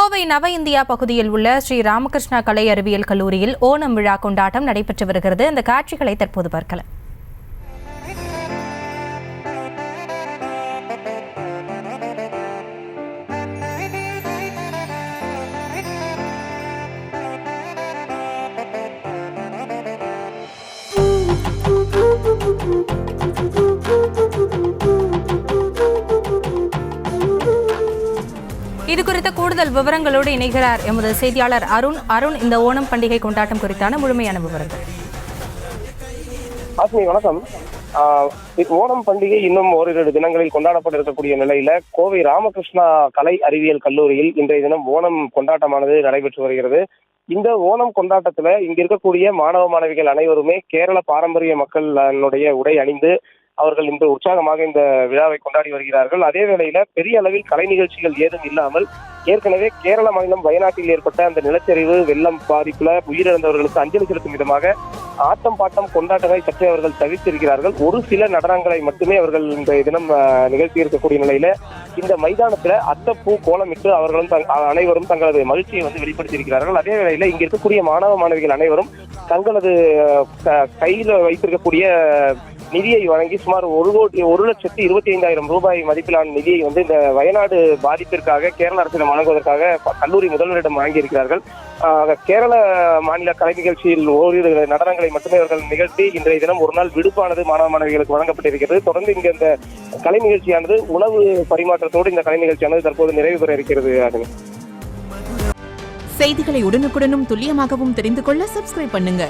கோவை நவ இந்தியா பகுதியில் உள்ள ஸ்ரீ ராமகிருஷ்ணா கலை அறிவியல் கல்லூரியில் ஓணம் விழா கொண்டாட்டம் நடைபெற்று வருகிறது. அந்த காட்சிகளை தற்போது பார்க்கலாம். இது குறித்த கூடுதல் விவரங்களோடு இணைகிறார் எமது செய்தியாளர் அருண். இந்த ஓணம் பண்டிகை கொண்டாட்டம் குறித்தான முழுமையான விவரங்கள். வணக்கம். ஓணம் பண்டிகை இன்னும் ஓரிரு தினங்களில் கொண்டாடப்பட இருக்கக்கூடிய நிலையில கோவை ராமகிருஷ்ணா கலை அறிவியல் கல்லூரியில் இன்றைய தினம் ஓணம் கொண்டாட்டமானது நடைபெற்று வருகிறது. இந்த ஓணம் கொண்டாட்டத்துல இங்க இருக்கக்கூடிய மாணவ மாணவிகள் அனைவருமே கேரள பாரம்பரிய மக்களுடைய உடை அணிந்து அவர்கள் இன்று உற்சாகமாக இந்த விழாவை கொண்டாடி வருகிறார்கள். அதே வேளையில பெரிய அளவில் கலை நிகழ்ச்சிகள் ஏதும் இல்லாமல் ஏற்கனவே கேரள மாநிலம் வயநாட்டில் ஏற்பட்ட அந்த நிலச்சரிவு வெள்ளம் பாதிப்புல உயிரிழந்தவர்களுக்கு அஞ்சலி செலுத்தும் விதமாக ஆட்டம் பாட்டம் கொண்டாட்டங்களை சற்றே அவர்கள் தவிர்த்திருக்கிறார்கள். ஒரு சில நடனங்களை மட்டுமே அவர்கள் இந்த தினம் நிகழ்த்தி இருக்கக்கூடிய நிலையில இந்த மைதானத்துல அத்தப்பூ கோலமிட்டு அவர்களும் அனைவரும் தங்களது மகிழ்ச்சியை வெளிப்படுத்தியிருக்கிறார்கள். அதே வேளையில இங்க இருக்கக்கூடிய மாணவ மாணவிகள் அனைவரும் தங்களது கையில வைத்திருக்கக்கூடிய நிதியை வழங்கி சுமார் 1,25,000 ரூபாய் மதிப்பிலான நிதியை இந்த வயநாடு பாதிப்பிற்காக கேரள அரசிடம் வழங்குவதற்காக கல்லூரி முதல்வரிடம் வாங்கியிருக்கிறார்கள். கேரள மாநில கலை நிகழ்ச்சியில் ஓரிரு நடனங்களை மட்டுமே அவர்கள் நிகழ்த்தி இன்றைய தினம் ஒரு நாள் விடுப்பானது மாணவ மாணவிகளுக்கு வழங்கப்பட்டிருக்கிறது. தொடர்ந்து இங்க இந்த கலை நிகழ்ச்சியானது உணவு பரிமாற்றத்தோடு இந்த கலை நிகழ்ச்சியானது தற்போது நிறைவு பெற இருக்கிறது. செய்திகளை உடனுக்குடனும் துல்லியமாகவும் தெரிந்து கொள்ள சப்ஸ்கிரைப் பண்ணுங்க.